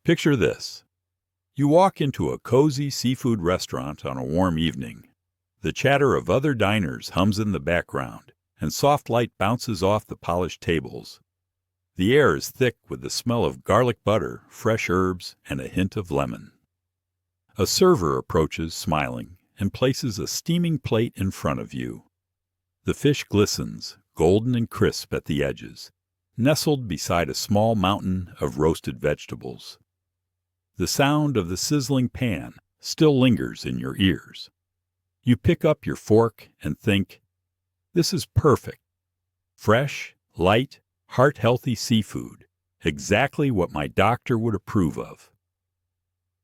Picture this. You walk into a cozy seafood restaurant on a warm evening. The chatter of other diners hums in the background, and soft light bounces off the polished tables. The air is thick with the smell of garlic butter, fresh herbs, and a hint of lemon. A server approaches, smiling, and places a steaming plate in front of you. The fish glistens, golden and crisp at the edges, nestled beside a small mountain of roasted vegetables. The sound of the sizzling pan still lingers in your ears. You pick up your fork and think, this is perfect. Fresh, light, heart-healthy seafood, exactly what my doctor would approve of.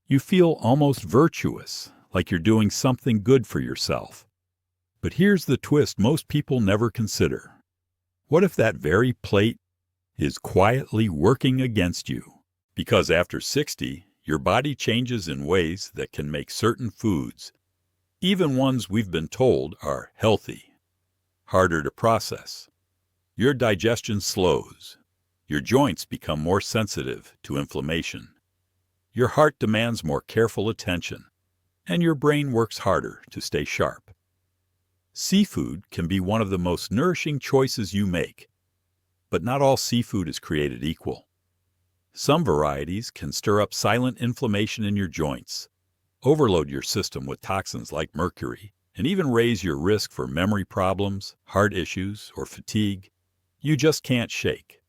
You feel almost virtuous, like you're doing something good for yourself. But here's the twist most people never consider. What if that very plate is quietly working against you? Because after 60, your body changes in ways that can make certain foods, even ones we've been told are healthy, harder to process. Your digestion slows. Your joints become more sensitive to inflammation. Your heart demands more careful attention, and your brain works harder to stay sharp. Seafood can be one of the most nourishing choices you make, but not all seafood is created equal. Some varieties can stir up silent inflammation in your joints, overload your system with toxins like mercury, and even raise your risk for memory problems, heart issues, or fatigue you just can't shake.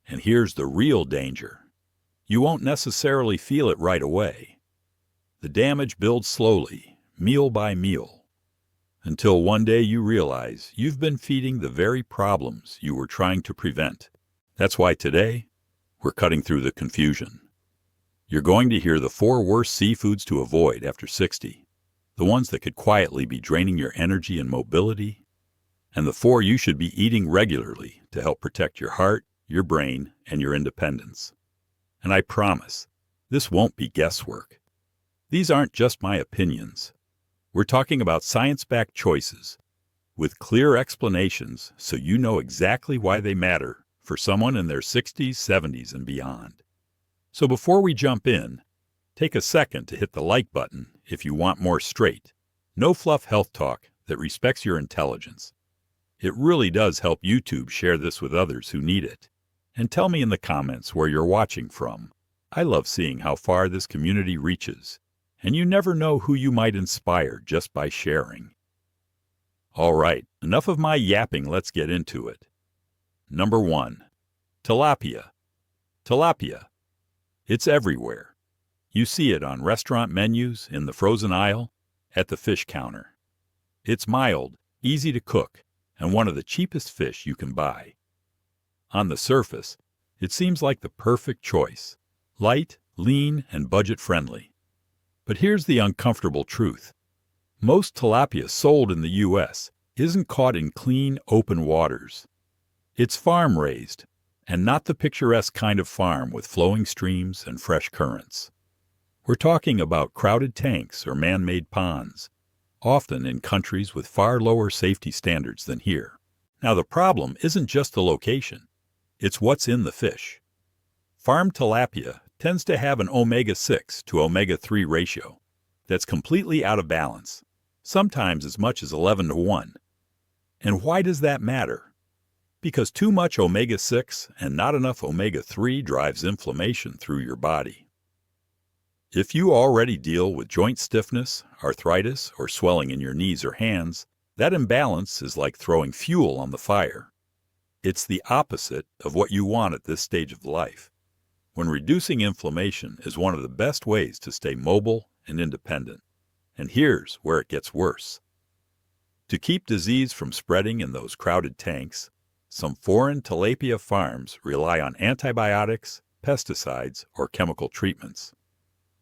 And here's the real danger. You won't necessarily feel it right away. The damage builds slowly, meal by meal, until one day you realize you've been feeding the very problems you were trying to prevent. That's why today, we're cutting through the confusion. You're going to hear the 4 worst seafoods to avoid after 60, the ones that could quietly be draining your energy and mobility, and the 4 you should be eating regularly to help protect your heart, your brain, and your independence. And I promise, this won't be guesswork. These aren't just my opinions. We're talking about science-backed choices, with clear explanations so you know exactly why they matter for someone in their 60s, 70s, and beyond. So before we jump in, take a second to hit the like button if you want more straight, no-fluff health talk that respects your intelligence. It really does help YouTube share this with others who need it. And tell me in the comments where you're watching from. I love seeing how far this community reaches, and you never know who you might inspire just by sharing. All right, enough of my yapping, let's get into it. Number 1. Tilapia. Tilapia. It's everywhere. You see it on restaurant menus, in the frozen aisle, at the fish counter. It's mild, easy to cook, and one of the cheapest fish you can buy. On the surface, it seems like the perfect choice. Light, lean, and budget-friendly. But here's the uncomfortable truth. Most tilapia sold in the U.S. isn't caught in clean, open waters. It's farm-raised, and not the picturesque kind of farm with flowing streams and fresh currents. We're talking about crowded tanks or man-made ponds, often in countries with far lower safety standards than here. Now, the problem isn't just the location. It's what's in the fish. Farm tilapia tends to have an omega-6 to omega-3 ratio that's completely out of balance, sometimes as much as 11 to 1. And why does that matter? Because too much omega-6 and not enough omega-3 drives inflammation through your body. If you already deal with joint stiffness, arthritis, or swelling in your knees or hands, that imbalance is like throwing fuel on the fire. It's the opposite of what you want at this stage of life, when reducing inflammation is one of the best ways to stay mobile and independent. And here's where it gets worse. To keep disease from spreading in those crowded tanks, some foreign tilapia farms rely on antibiotics, pesticides, or chemical treatments.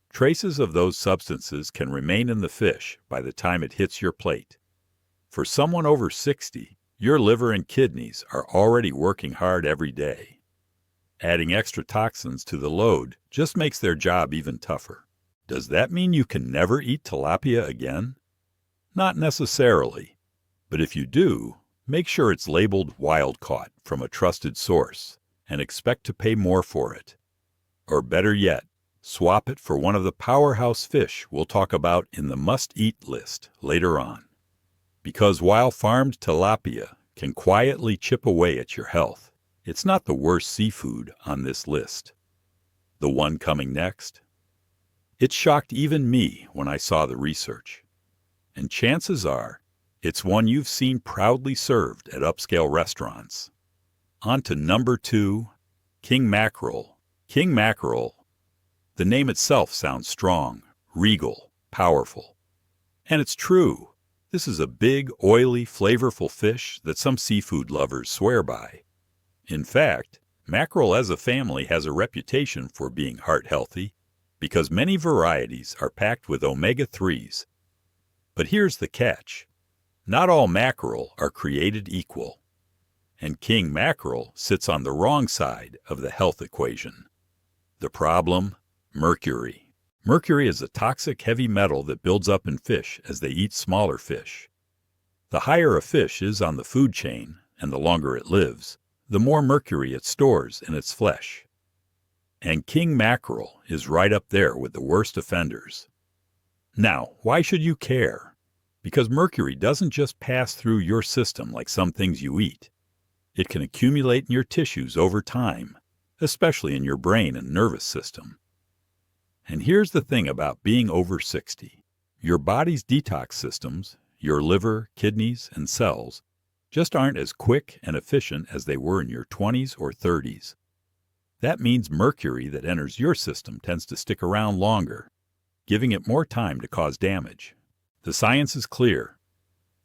Traces of those substances can remain in the fish by the time it hits your plate. For someone over 60, your liver and kidneys are already working hard every day. Adding extra toxins to the load just makes their job even tougher. Does that mean you can never eat tilapia again? Not necessarily, but if you do, make sure it's labeled wild-caught from a trusted source and expect to pay more for it. Or better yet, Swap it for one of the powerhouse fish we'll talk about in the must-eat list later on. Because while farmed tilapia can quietly chip away at your health, it's not the worst seafood on this list. The one coming next? It shocked even me when I saw the research. And chances are, it's one you've seen proudly served at upscale restaurants. On to number 2, king mackerel. King mackerel. The name itself sounds strong, regal, powerful. And it's true. This is a big, oily, flavorful fish that some seafood lovers swear by. In fact, mackerel as a family has a reputation for being heart-healthy because many varieties are packed with omega-3s. But here's the catch. Not all mackerel are created equal. And king mackerel sits on the wrong side of the health equation. The problem? Mercury. Mercury is a toxic heavy metal that builds up in fish as they eat smaller fish. The higher a fish is on the food chain, and the longer it lives, the more mercury it stores in its flesh. And king mackerel is right up there with the worst offenders. Now, why should you care? Because mercury doesn't just pass through your system like some things you eat. It can accumulate in your tissues over time, especially in your brain and nervous system. And here's the thing about being over 60. Your body's detox systems, your liver, kidneys, and cells, just aren't as quick and efficient as they were in your 20s or 30s. That means mercury that enters your system tends to stick around longer, giving it more time to cause damage. The science is clear.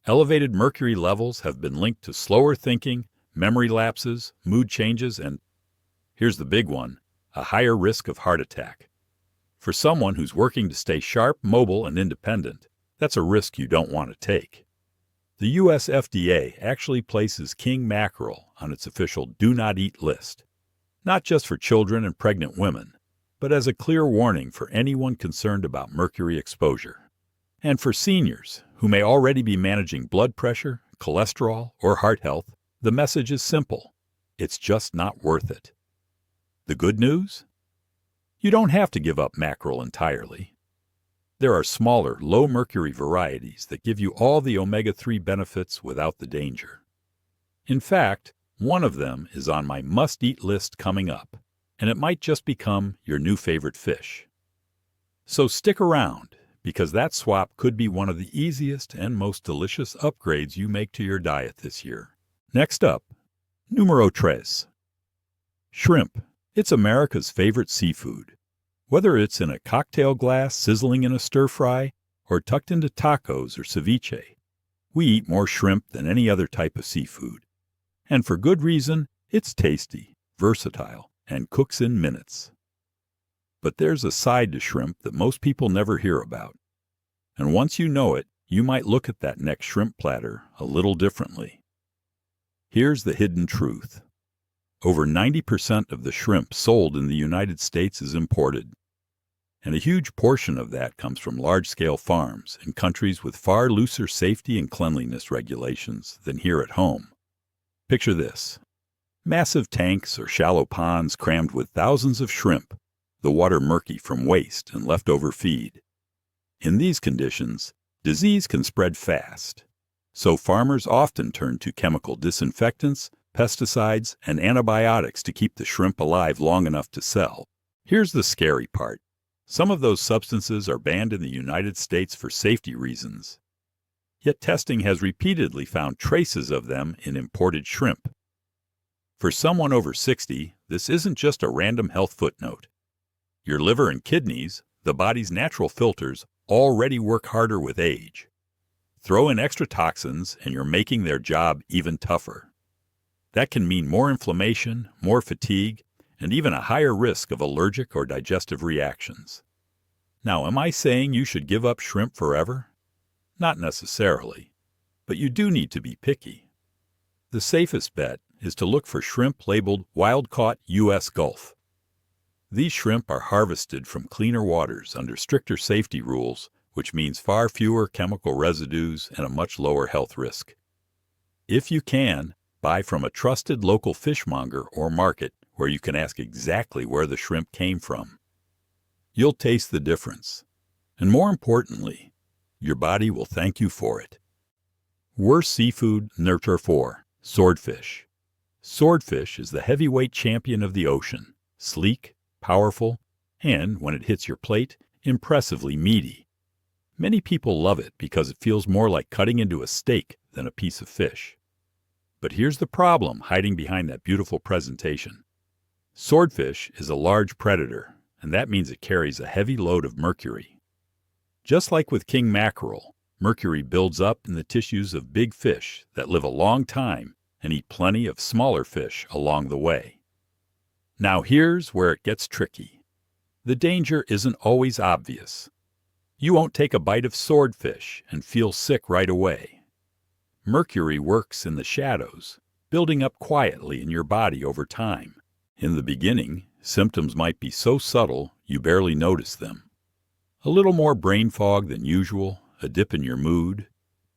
Elevated mercury levels have been linked to slower thinking, memory lapses, mood changes, and, here's the big one, a higher risk of heart attack. For someone who's working to stay sharp, mobile, and independent, that's a risk you don't want to take. The U.S. FDA actually places king mackerel on its official do not eat list, not just for children and pregnant women, but as a clear warning for anyone concerned about mercury exposure. And for seniors who may already be managing blood pressure, cholesterol, or heart health, the message is simple. It's just not worth it. The good news? You don't have to give up mackerel entirely. There are smaller, low-mercury varieties that give you all the omega-3 benefits without the danger. In fact, one of them is on my must-eat list coming up, and it might just become your new favorite fish. So stick around, because that swap could be one of the easiest and most delicious upgrades you make to your diet this year. Next up, numero 3. Shrimp. It's America's favorite seafood. Whether it's in a cocktail glass sizzling in a stir-fry or tucked into tacos or ceviche, we eat more shrimp than any other type of seafood. And for good reason, it's tasty, versatile, and cooks in minutes. But there's a side to shrimp that most people never hear about. And once you know it, you might look at that next shrimp platter a little differently. Here's the hidden truth. Over 90% of the shrimp sold in the United States is imported. And a huge portion of that comes from large-scale farms in countries with far looser safety and cleanliness regulations than here at home. Picture this. Massive tanks or shallow ponds crammed with thousands of shrimp, the water murky from waste and leftover feed. In these conditions, disease can spread fast. So farmers often turn to chemical disinfectants, pesticides, and antibiotics to keep the shrimp alive long enough to sell. Here's the scary part. Some of those substances are banned in the United States for safety reasons. Yet testing has repeatedly found traces of them in imported shrimp. For someone over 60, this isn't just a random health footnote. Your liver and kidneys, the body's natural filters, already work harder with age. Throw in extra toxins and you're making their job even tougher. That can mean more inflammation, more fatigue, and even a higher risk of allergic or digestive reactions. Now, am I saying you should give up shrimp forever? Not necessarily, but you do need to be picky. The safest bet is to look for shrimp labeled wild-caught U.S. Gulf. These shrimp are harvested from cleaner waters under stricter safety rules, which means far fewer chemical residues and a much lower health risk. If you can, buy from a trusted local fishmonger or market where you can ask exactly where the shrimp came from. You'll taste the difference. And more importantly, your body will thank you for it. Worst seafood nurture for swordfish. Swordfish is the heavyweight champion of the ocean, sleek, powerful, and, when it hits your plate, impressively meaty. Many people love it because it feels more like cutting into a steak than a piece of fish. But here's the problem hiding behind that beautiful presentation. Swordfish is a large predator, and that means it carries a heavy load of mercury. Just like with king mackerel, mercury builds up in the tissues of big fish that live a long time and eat plenty of smaller fish along the way. Now here's where it gets tricky. The danger isn't always obvious. You won't take a bite of swordfish and feel sick right away. Mercury works in the shadows, building up quietly in your body over time. In the beginning, symptoms might be so subtle you barely notice them. A little more brain fog than usual, a dip in your mood,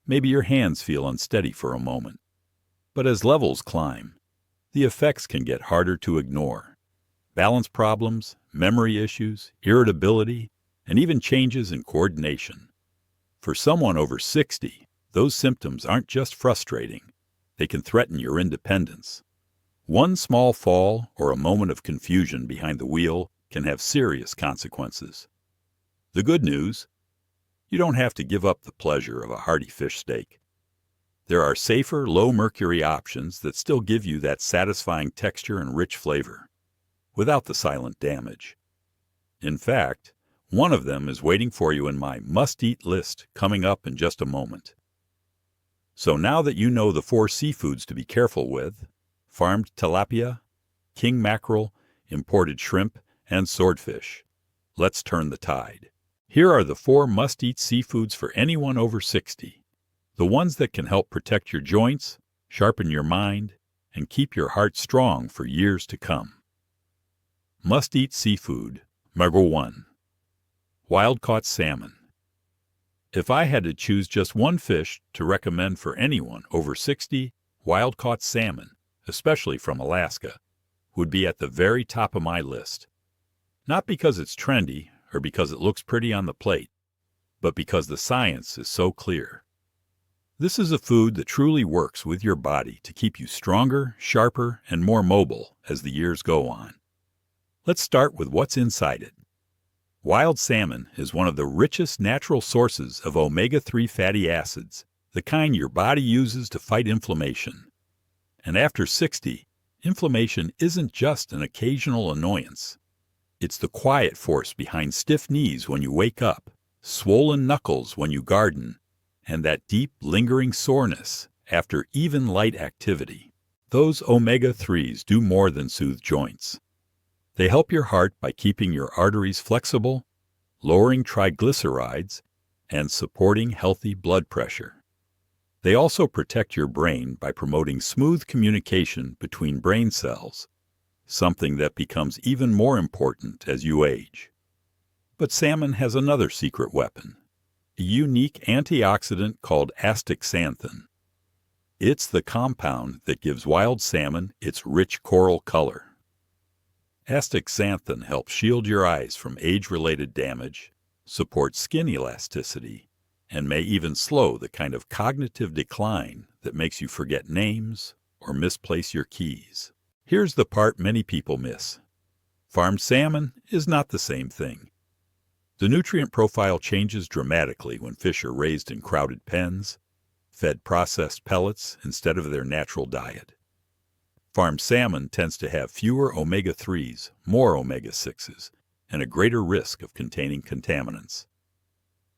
maybe your hands feel unsteady for a moment. But as levels climb, the effects can get harder to ignore. Balance problems, memory issues, irritability, and even changes in coordination. For someone over 60, those symptoms aren't just frustrating, they can threaten your independence. One small fall or a moment of confusion behind the wheel can have serious consequences. The good news: you don't have to give up the pleasure of a hearty fish steak. There are safer, low-mercury options that still give you that satisfying texture and rich flavor, without the silent damage. In fact, one of them is waiting for you in my must-eat list coming up in just a moment. So now that you know the 4 seafoods to be careful with, farmed tilapia, king mackerel, imported shrimp, and swordfish, let's turn the tide. Here are the 4 must-eat seafoods for anyone over 60. The ones that can help protect your joints, sharpen your mind, and keep your heart strong for years to come. Must-eat seafood. Number 1. Wild-caught salmon. If I had to choose just one fish to recommend for anyone over 60, wild-caught salmon, especially from Alaska, would be at the very top of my list. Not because it's trendy or because it looks pretty on the plate, but because the science is so clear. This is a food that truly works with your body to keep you stronger, sharper, and more mobile as the years go on. Let's start with what's inside it. Wild salmon is one of the richest natural sources of omega-3 fatty acids, the kind your body uses to fight inflammation. And after 60, inflammation isn't just an occasional annoyance. It's the quiet force behind stiff knees when you wake up, swollen knuckles when you garden, and that deep, lingering soreness after even light activity. Those omega-3s do more than soothe joints. They help your heart by keeping your arteries flexible, lowering triglycerides, and supporting healthy blood pressure. They also protect your brain by promoting smooth communication between brain cells, something that becomes even more important as you age. But salmon has another secret weapon, a unique antioxidant called astaxanthin. It's the compound that gives wild salmon its rich coral color. Astaxanthin helps shield your eyes from age-related damage, support skin elasticity, and may even slow the kind of cognitive decline that makes you forget names or misplace your keys. Here's the part many people miss. Farmed salmon is not the same thing. The nutrient profile changes dramatically when fish are raised in crowded pens, fed processed pellets instead of their natural diet. Farmed salmon tends to have fewer omega-3s, more omega-6s, and a greater risk of containing contaminants.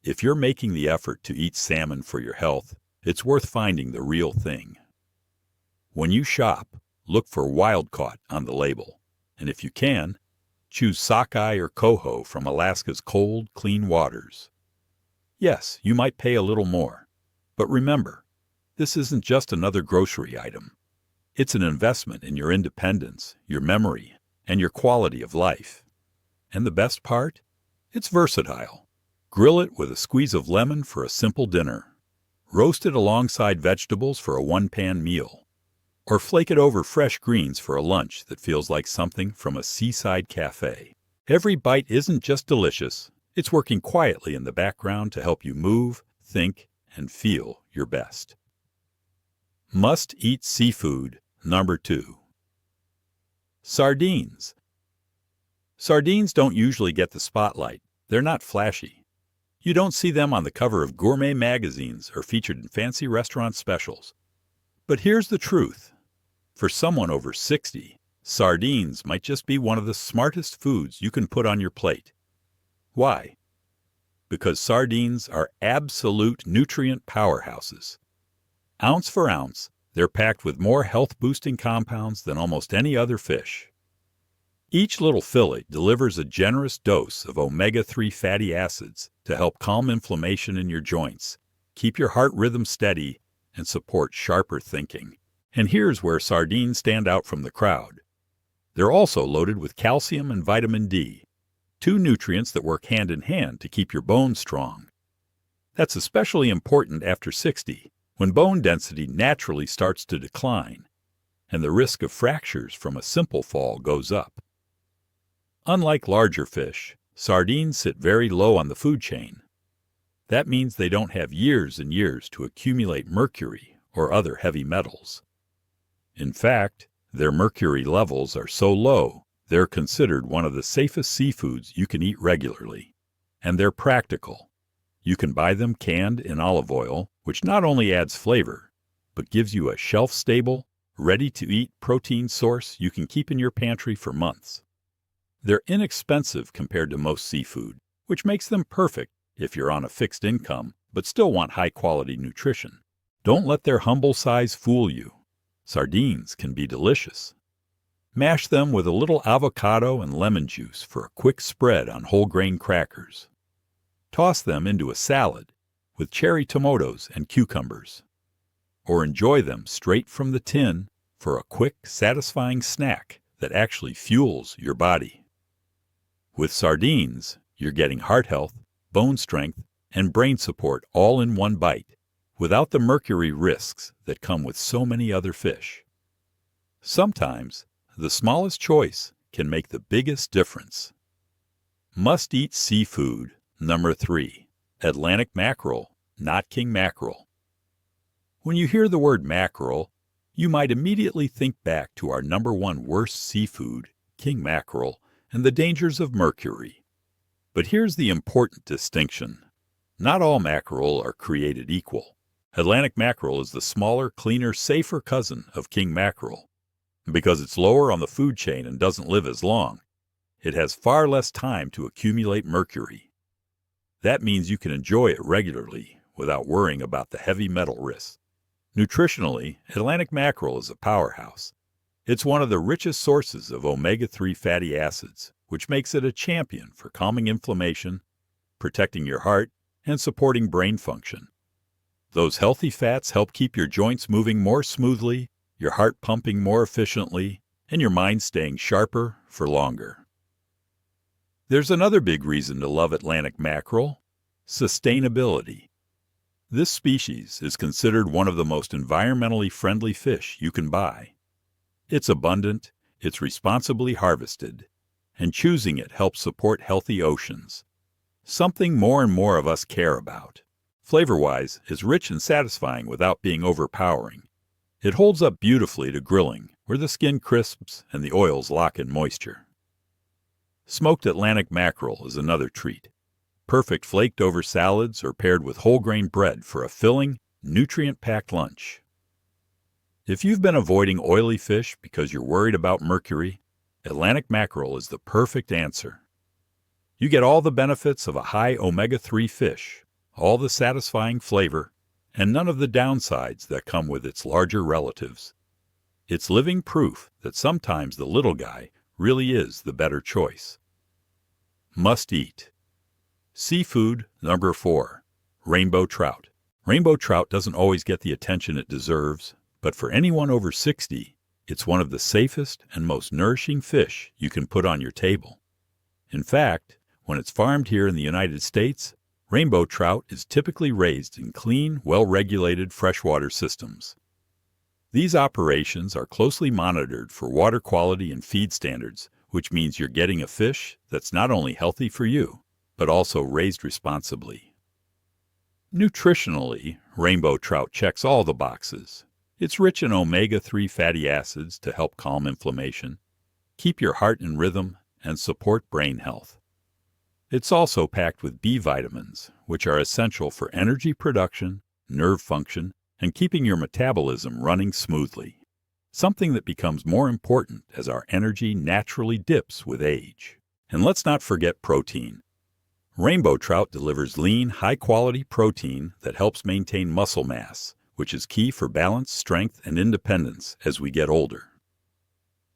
If you're making the effort to eat salmon for your health, it's worth finding the real thing. When you shop, look for wild-caught on the label, and if you can, choose sockeye or coho from Alaska's cold, clean waters. Yes, you might pay a little more, but remember, this isn't just another grocery item. It's an investment in your independence, your memory, and your quality of life. And the best part? It's versatile. Grill it with a squeeze of lemon for a simple dinner. Roast it alongside vegetables for a one-pan meal. Or flake it over fresh greens for a lunch that feels like something from a seaside cafe. Every bite isn't just delicious, it's working quietly in the background to help you move, think, and feel your best. Must-eat seafood number 2. Sardines. Sardines don't usually get the spotlight. They're not flashy. You don't see them on the cover of gourmet magazines or featured in fancy restaurant specials. But here's the truth. For someone over 60, sardines might just be one of the smartest foods you can put on your plate. Why? Because sardines are absolute nutrient powerhouses. Ounce for ounce, they're packed with more health-boosting compounds than almost any other fish. Each little fillet delivers a generous dose of omega-3 fatty acids to help calm inflammation in your joints, keep your heart rhythm steady, and support sharper thinking. And here's where sardines stand out from the crowd. They're also loaded with calcium and vitamin D, 2 nutrients that work hand in hand to keep your bones strong. That's especially important after 60, when bone density naturally starts to decline, and the risk of fractures from a simple fall goes up. Unlike larger fish, sardines sit very low on the food chain. That means they don't have years and years to accumulate mercury or other heavy metals. In fact, their mercury levels are so low, they're considered one of the safest seafoods you can eat regularly. And they're practical. You can buy them canned in olive oil, which not only adds flavor, but gives you a shelf-stable, ready-to-eat protein source you can keep in your pantry for months. They're inexpensive compared to most seafood, which makes them perfect if you're on a fixed income but still want high-quality nutrition. Don't let their humble size fool you. Sardines can be delicious. Mash them with a little avocado and lemon juice for a quick spread on whole grain crackers. Toss them into a salad with cherry tomatoes and cucumbers. Or enjoy them straight from the tin for a quick, satisfying snack that actually fuels your body. With sardines, you're getting heart health, bone strength, and brain support all in one bite, without the mercury risks that come with so many other fish. Sometimes, the smallest choice can make the biggest difference. Must-eat seafood number 3. Atlantic mackerel, not king mackerel. When you hear the word mackerel, you might immediately think back to our number 1 worst seafood, king mackerel, and the dangers of mercury. But here's the important distinction. Not all mackerel are created equal. Atlantic mackerel is the smaller, cleaner, safer cousin of king mackerel. Because it's lower on the food chain and doesn't live as long, it has far less time to accumulate mercury. That means you can enjoy it regularly without worrying about the heavy metal risks. Nutritionally, Atlantic mackerel is a powerhouse. It's one of the richest sources of omega-3 fatty acids, which makes it a champion for calming inflammation, protecting your heart, and supporting brain function. Those healthy fats help keep your joints moving more smoothly, your heart pumping more efficiently, and your mind staying sharper for longer. There's another big reason to love Atlantic mackerel: sustainability. This species is considered one of the most environmentally friendly fish you can buy. It's abundant, it's responsibly harvested, and choosing it helps support healthy oceans. Something more and more of us care about. Flavor-wise, it's rich and satisfying without being overpowering. It holds up beautifully to grilling, where the skin crisps and the oils lock in moisture. Smoked Atlantic mackerel is another treat. Perfect flaked over salads or paired with whole grain bread for a filling, nutrient-packed lunch. If you've been avoiding oily fish because you're worried about mercury, Atlantic mackerel is the perfect answer. You get all the benefits of a high omega-3 fish, all the satisfying flavor, and none of the downsides that come with its larger relatives. It's living proof that sometimes the little guy really is the better choice. Must eat. Seafood number 4. Rainbow trout. Rainbow trout doesn't always get the attention it deserves, but for anyone over 60, it's one of the safest and most nourishing fish you can put on your table. In fact, when it's farmed here in the United States, rainbow trout is typically raised in clean, well-regulated freshwater systems. These operations are closely monitored for water quality and feed standards, which means you're getting a fish that's not only healthy for you, but also raised responsibly. Nutritionally, rainbow trout checks all the boxes. It's rich in omega-3 fatty acids to help calm inflammation, keep your heart in rhythm, and support brain health. It's also packed with B vitamins, which are essential for energy production, nerve function, and keeping your metabolism running smoothly, something that becomes more important as our energy naturally dips with age. And let's not forget protein. Rainbow trout delivers lean, high-quality protein that helps maintain muscle mass, which is key for balance, strength, and independence as we get older.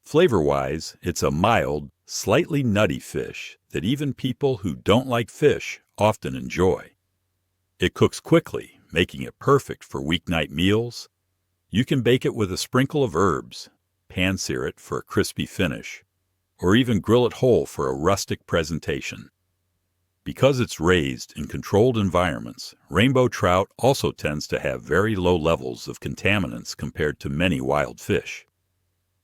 Flavor-wise, it's a mild, slightly nutty fish that even people who don't like fish often enjoy. It cooks quickly, making it perfect for weeknight meals. You can bake it with a sprinkle of herbs, pan-sear it for a crispy finish, or even grill it whole for a rustic presentation. Because it's raised in controlled environments, rainbow trout also tends to have very low levels of contaminants compared to many wild fish.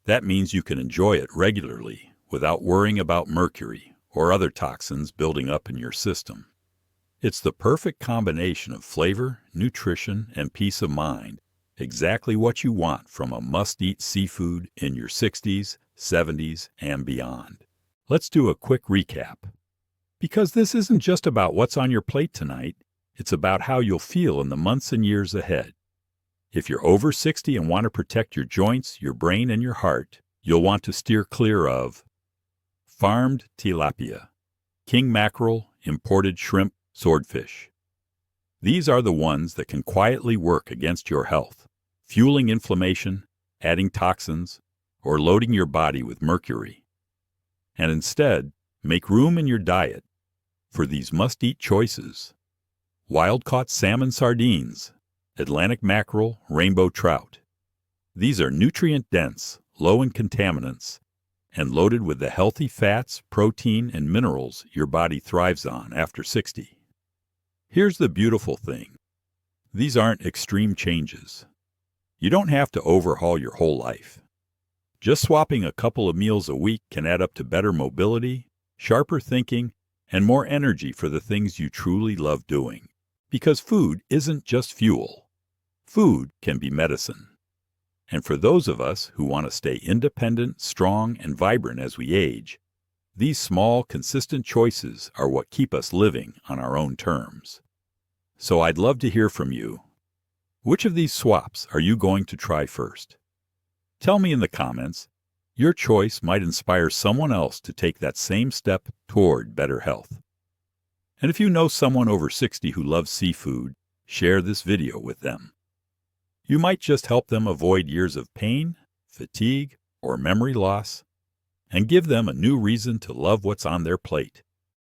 That means you can enjoy it regularly without worrying about mercury or other toxins building up in your system. It's the perfect combination of flavor, nutrition, and peace of mind, exactly what you want from a must-eat seafood in your 60s, 70s, and beyond. Let's do a quick recap. Because this isn't just about what's on your plate tonight, it's about how you'll feel in the months and years ahead. If you're over 60 and want to protect your joints, your brain, and your heart, you'll want to steer clear of farmed tilapia, king mackerel, imported shrimp, swordfish. These are the ones that can quietly work against your health, fueling inflammation, adding toxins, or loading your body with mercury. And instead, make room in your diet for these must-eat choices: wild-caught salmon sardines, Atlantic mackerel, rainbow trout. These are nutrient-dense, low in contaminants, and loaded with the healthy fats, protein, and minerals your body thrives on after 60. Here's the beautiful thing. These aren't extreme changes. You don't have to overhaul your whole life. Just swapping a couple of meals a week can add up to better mobility, sharper thinking, and more energy for the things you truly love doing. Because food isn't just fuel. Food can be medicine. And for those of us who want to stay independent, strong, and vibrant as we age, these small, consistent choices are what keep us living on our own terms. So I'd love to hear from you. Which of these swaps are you going to try first? Tell me in the comments. Your choice might inspire someone else to take that same step toward better health. And if you know someone over 60 who loves seafood, share this video with them. You might just help them avoid years of pain, fatigue, or memory loss, and give them a new reason to love what's on their plate.